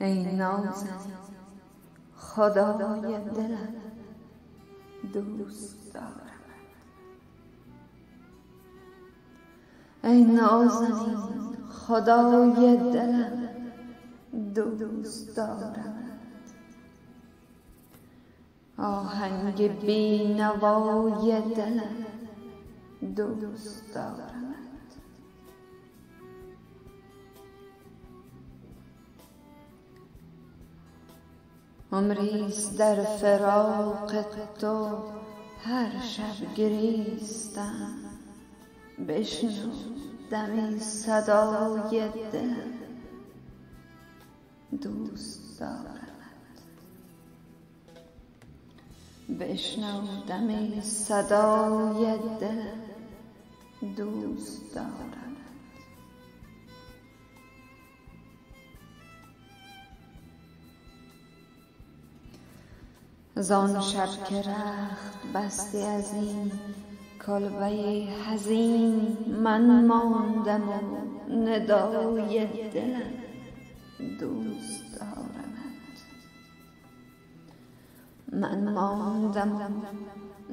ای نازنین خدای دلم دوست دارم. ای نازنین خدای دلم دوست دارم. آهنگ بی نوای دلم دوست دارم. عمریست در فراق تو هر شب گریستم، بشنو دمی صدای دلم دوست دارم. بشنو دمی صدای دلم دوست دارم. زان شب که رخت بستی از این کلبه حزین، من ماندم و ندای دلم دوست دارمت. من ماندم و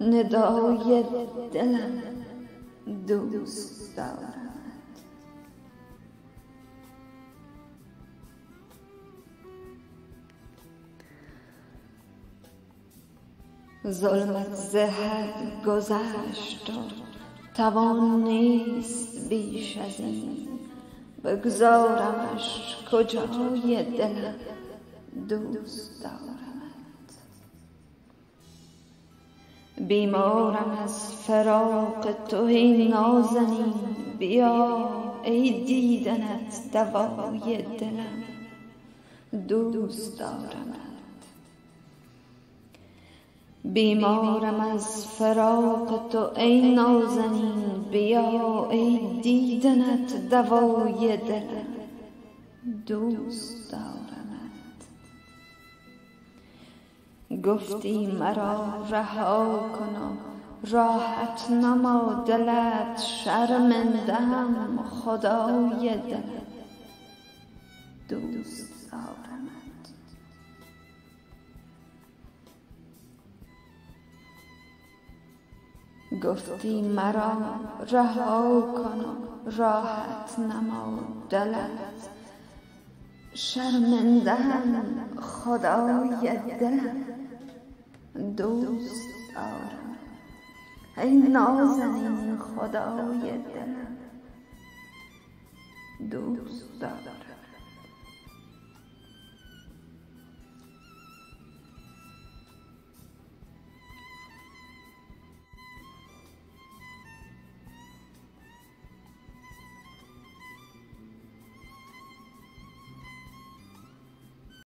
ندای دلم دوست دارمت. ظلمت ز حد گذشت و توان نیست بیش از این، بگذارمش کجای دلم دوست دارمت. بیمارم از فراق تو ای نازنین، بیا ای دیدنت دوای دلم دوست دارمت. بیمارم از فراق تو ای نازنین، بیا ای دیدنت دوای دلم دوست دارمت. گفتی مرا رها کن و راحت نما دلت، شرمنده‌ام خدای دلم دوست دارمت. گفتی مرا رها کن و راحت نما دلت، شرمنده‌ام خدای دلم دوست دارم. ای نازنین خدای دلم دوست دارم.